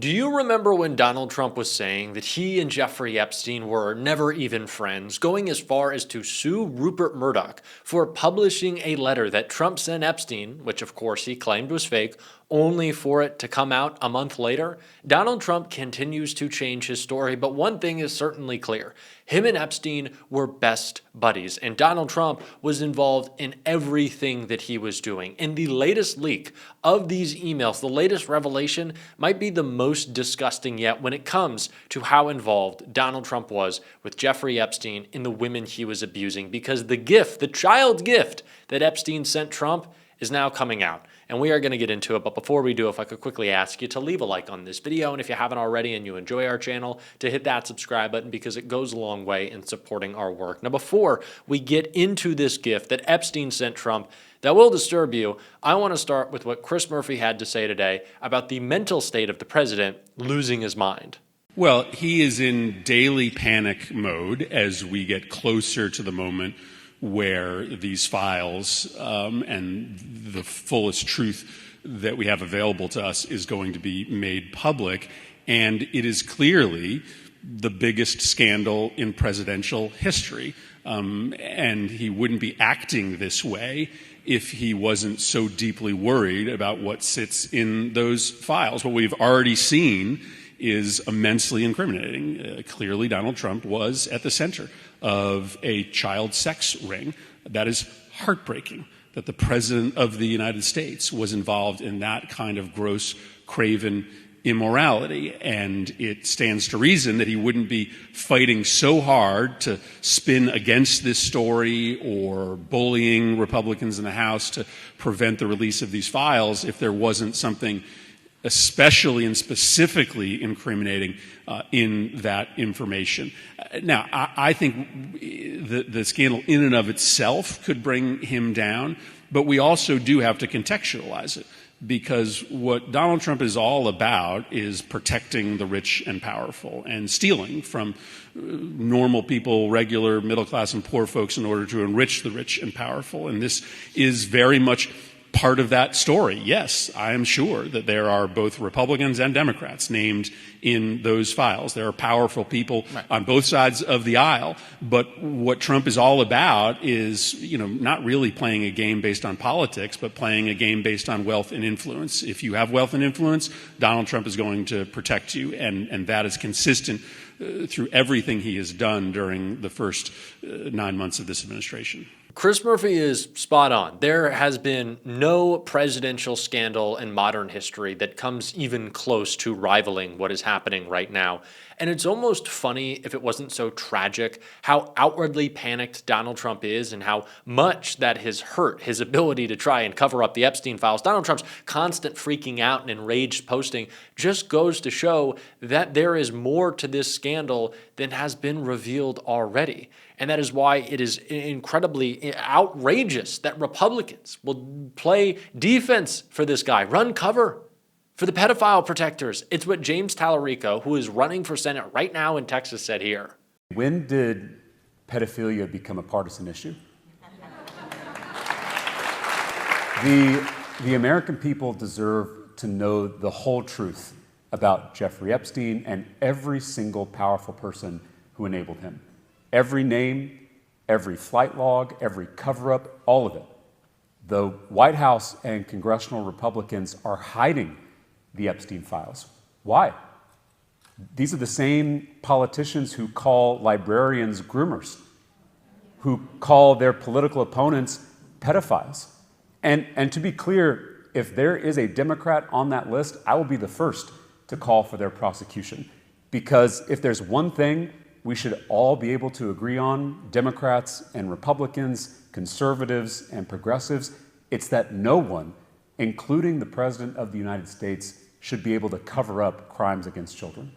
Do you remember when Donald Trump was saying that he and Jeffrey Epstein were never even friends, going as far as to sue Rupert Murdoch for publishing a letter that Trump sent Epstein, which of course he claimed was fake, only for it to come out a month later? Donald Trump continues to change his story, but one thing is certainly clear. Him and Epstein were best buddies, and Donald Trump was involved in everything that he was doing. And the latest leak of these emails, the latest revelation, might be the most disgusting yet when it comes to how involved Donald Trump was with Jeffrey Epstein and the women he was abusing, because the gift, the child gift that Epstein sent Trump is now coming out. And we are going to get into it. But before we do, if I could quickly ask you to leave a like on this video. And if you haven't already and you enjoy our channel, to hit that subscribe button, because it goes a long way in supporting our work. Now, before we get into this gift that Epstein sent Trump that will disturb you, I want to start with what Chris Murphy had to say today about the mental state of the president losing his mind. Well, he is in daily panic mode as we get closer to the moment where these files and the fullest truth that we have available to us is going to be made public. And it is clearly the biggest scandal in presidential history. And he wouldn't be acting this way if he wasn't so deeply worried about what sits in those files. What we've already seen is immensely incriminating. Clearly, Donald Trump was at the center of a child sex ring. That is heartbreaking, that the President of the United States was involved in that kind of gross, craven immorality. And it stands to reason that he wouldn't be fighting so hard to spin against this story or bullying Republicans in the House to prevent the release of these files if there wasn't something especially and specifically incriminating in that information. Now, I think the scandal in and of itself could bring him down, but we also do have to contextualize it, because what Donald Trump is all about is protecting the rich and powerful and stealing from normal people, regular middle class and poor folks, in order to enrich the rich and powerful. And this is very much part of that story. Yes, I am sure that there are both Republicans and Democrats named in those files. There are powerful people on both sides of the aisle. But what Trump is all about is, not really playing a game based on politics, but playing a game based on wealth and influence. If you have wealth and influence, Donald Trump is going to protect you, and that is consistent through everything he has done during the first 9 months of this administration. Chris Murphy is spot on. There has been no presidential scandal in modern history that comes even close to rivaling what is happening right now. And it's almost funny, if it wasn't so tragic, how outwardly panicked Donald Trump is and how much that has hurt his ability to try and cover up the Epstein files. Donald Trump's constant freaking out and enraged posting just goes to show that there is more to this scandal than has been revealed already. And that is why it is incredibly outrageous that Republicans will play defense for this guy, run cover for the pedophile protectors. It's what James Tallarico, who is running for Senate right now in Texas, said here. When did pedophilia become a partisan issue? The American people deserve to know the whole truth about Jeffrey Epstein and every single powerful person who enabled him. Every name, every flight log, every cover-up, all of it. The White House and congressional Republicans are hiding the Epstein files. Why? These are the same politicians who call librarians groomers, who call their political opponents pedophiles. And to be clear, if there is a Democrat on that list, I will be the first to call for their prosecution. Because if there's one thing we should all be able to agree on, Democrats and Republicans, conservatives and progressives, it's that no one, including the President of the United States, should be able to cover up crimes against children.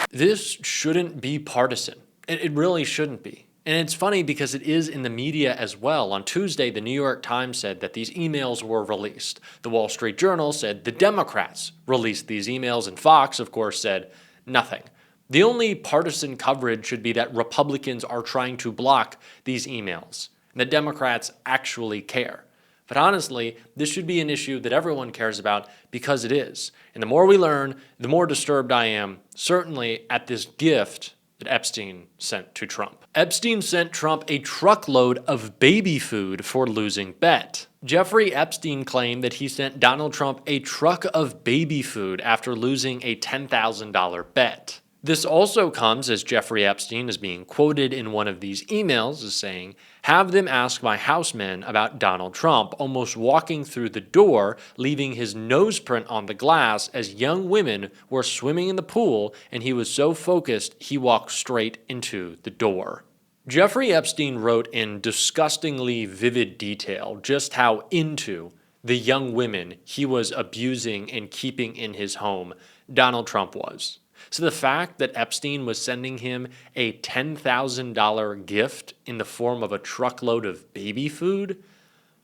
This shouldn't be partisan. It really shouldn't be. And it's funny because it is in the media as well. On Tuesday, the New York Times said that these emails were released. The Wall Street Journal said the Democrats released these emails, and Fox, of course, said nothing. The only partisan coverage should be that Republicans are trying to block these emails, and the Democrats actually care. But honestly, this should be an issue that everyone cares about because it is. And the more we learn, the more disturbed I am, certainly at this gift that Epstein sent to Trump. Epstein sent Trump a truckload of baby food for losing bet. Jeffrey Epstein claimed that he sent Donald Trump a truck of baby food after losing a $10,000 bet. This also comes as Jeffrey Epstein is being quoted in one of these emails as saying, "Have them ask my housemen about Donald Trump," almost walking through the door, leaving his nose print on the glass as young women were swimming in the pool, and he was so focused he walked straight into the door. Jeffrey Epstein wrote in disgustingly vivid detail just how into the young women he was abusing and keeping in his home Donald Trump was. So the fact that Epstein was sending him a $10,000 gift in the form of a truckload of baby food,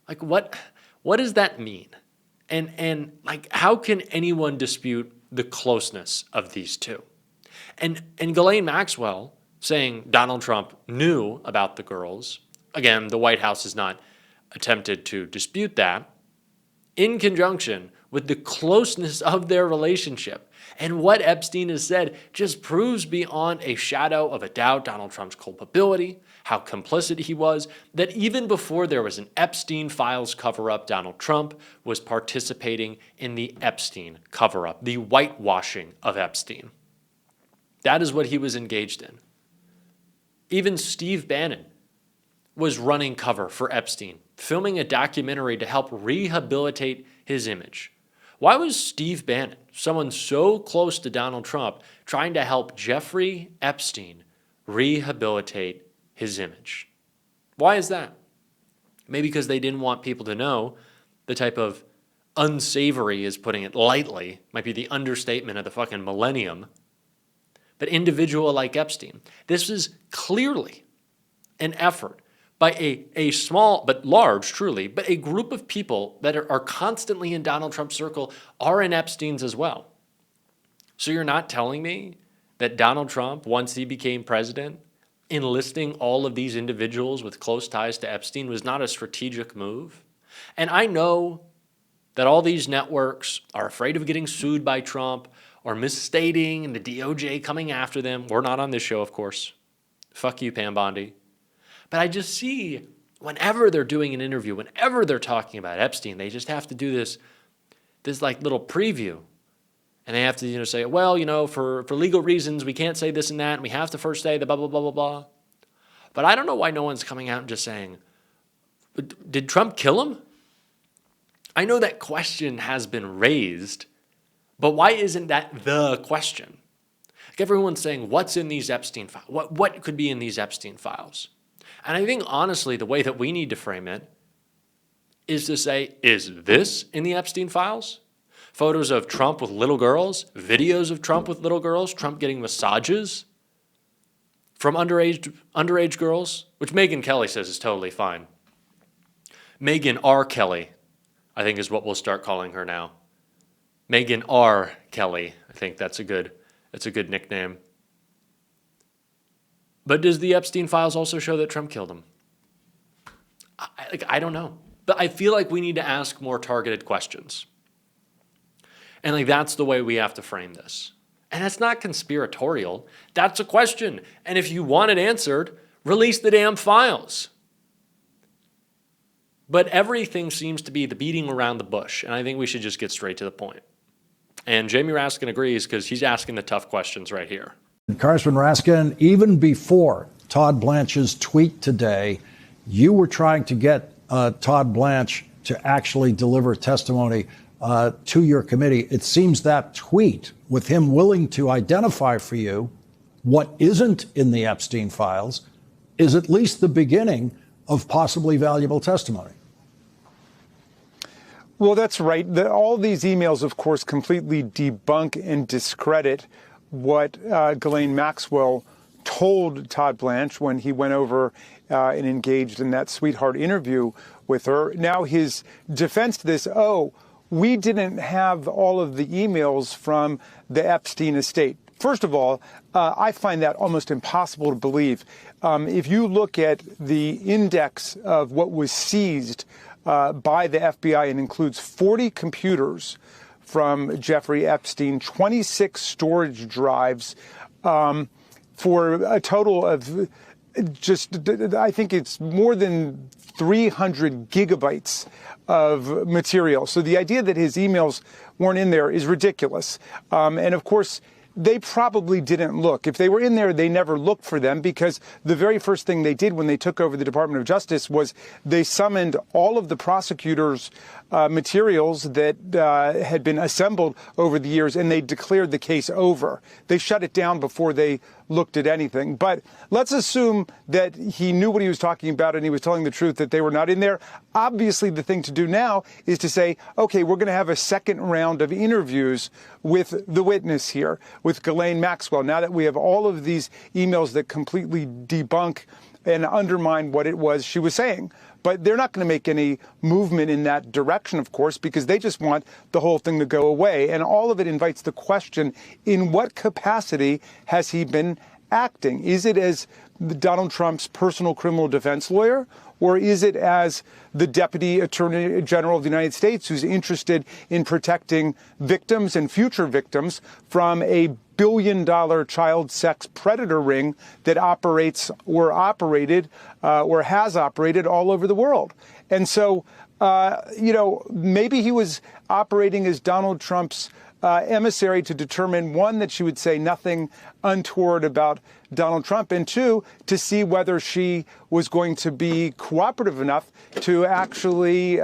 like what does that mean? And like how can anyone dispute the closeness of these two? And Ghislaine Maxwell saying Donald Trump knew about the girls, again, the White House has not attempted to dispute that, in conjunction with the closeness of their relationship. And what Epstein has said just proves beyond a shadow of a doubt Donald Trump's culpability, how complicit he was, that even before there was an Epstein files cover-up, Donald Trump was participating in the Epstein cover-up, the whitewashing of Epstein. That is what he was engaged in. Even Steve Bannon was running cover for Epstein, filming a documentary to help rehabilitate his image. Why was Steve Bannon, someone so close to Donald Trump, trying to help Jeffrey Epstein rehabilitate his image? Why is that? Maybe because they didn't want people to know the type of unsavory, is putting it lightly, might be the understatement of the fucking millennium, but individual like Epstein. This is clearly an effort by a small, but large, truly, but a group of people that are constantly in Donald Trump's circle are in Epstein's as well. So you're not telling me that Donald Trump, once he became president, enlisting all of these individuals with close ties to Epstein was not a strategic move? And I know that all these networks are afraid of getting sued by Trump or misstating and the DOJ coming after them. We're not on this show, of course. Fuck you, Pam Bondi. But I just see whenever they're doing an interview, whenever they're talking about Epstein, they just have to do this like little preview. And they have to, say, well, for legal reasons, we can't say this and that, and we have to first say the blah, blah, blah, blah, blah. But I don't know why no one's coming out and just saying, did Trump kill him? I know that question has been raised, but why isn't that the question? Like everyone's saying, what's in these Epstein files? What could be in these Epstein files? And I think, honestly, the way that we need to frame it is to say, is this in the Epstein files? Photos of Trump with little girls, videos of Trump with little girls, Trump getting massages from underage girls, which Megyn Kelly says is totally fine. Megyn R. Kelly, I think, is what we'll start calling her now. Megyn R. Kelly, I think that's a good nickname. But does the Epstein files also show that Trump killed him? I don't know. But I feel like we need to ask more targeted questions. And that's the way we have to frame this. And that's not conspiratorial. That's a question. And if you want it answered, release the damn files. But everything seems to be the beating around the bush. And I think we should just get straight to the point. And Jamie Raskin agrees because he's asking the tough questions right here. Congressman Raskin, even before Todd Blanche's tweet today, you were trying to get Todd Blanche to actually deliver testimony to your committee. It seems that tweet, with him willing to identify for you what isn't in the Epstein files, is at least the beginning of possibly valuable testimony. Well, that's right. All these emails, of course, completely debunk and discredit what Ghislaine Maxwell told Todd Blanche when he went over and engaged in that sweetheart interview with her. Now his defense to this, we didn't have all of the emails from the Epstein estate. First of all, I find that almost impossible to believe. If you look at the index of what was seized by the FBI and includes 40 computers from Jeffrey Epstein, 26 storage drives, for a total of I think it's more than 300 gigabytes of material. So the idea that his emails weren't in there is ridiculous. And of course, they probably didn't look. If they were in there, they never looked for them, because the very first thing they did when they took over the Department of Justice was they summoned all of the prosecutors' materials that had been assembled over the years, and they declared the case over. They shut it down before they looked at anything. But let's assume that he knew what he was talking about and he was telling the truth, that they were not in there. Obviously, the thing to do now is to say, okay, we're going to have a second round of interviews with the witness here, with Ghislaine Maxwell, now that we have all of these emails that completely debunk and undermine what it was she was saying. But they're not going to make any movement in that direction, of course, because they just want the whole thing to go away. And all of it invites the question, in what capacity has he been acting? Is it as Donald Trump's personal criminal defense lawyer, or is it as the Deputy Attorney General of the United States, who's interested in protecting victims and future victims from a billion-dollar child sex predator ring that operates or operated or has operated all over the world? And so, maybe he was operating as Donald Trump's emissary to determine, one, that she would say nothing untoward about Donald Trump, and two, to see whether she was going to be cooperative enough to actually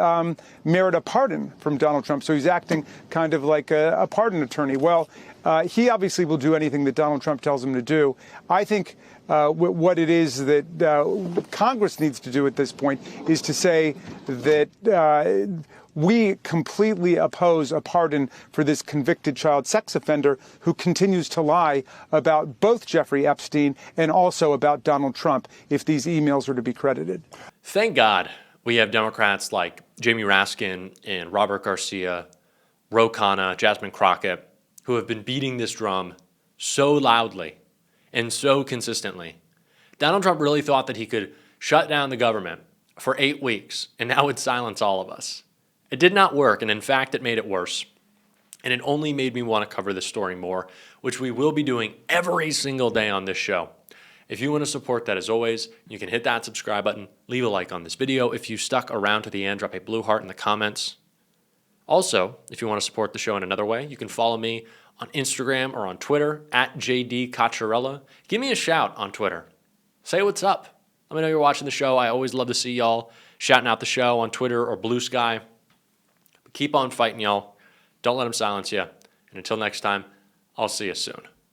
merit a pardon from Donald Trump. So he's acting kind of like a pardon attorney. Well, he obviously will do anything that Donald Trump tells him to do. I think what it is that Congress needs to do at this point is to say that we completely oppose a pardon for this convicted child sex offender who continues to lie about both Jeffrey Epstein and also about Donald Trump if these emails are to be credited. Thank God we have Democrats like Jamie Raskin and Robert Garcia, Ro Khanna, Jasmine Crockett, who have been beating this drum so loudly and so consistently. Donald Trump really thought that he could shut down the government for 8 weeks and now would silence all of us. It did not work, and in fact, it made it worse. And it only made me want to cover this story more, which we will be doing every single day on this show. If you want to support that, as always, you can hit that subscribe button, leave a like on this video. If you stuck around to the end, drop a blue heart in the comments. Also, if you want to support the show in another way, you can follow me on Instagram or on Twitter at JD Cocchiarella. Give me a shout on Twitter. Say what's up. Let me know you're watching the show. I always love to see y'all shouting out the show on Twitter or Blue Sky. Keep on fighting, y'all. Don't let them silence you. And until next time, I'll see you soon.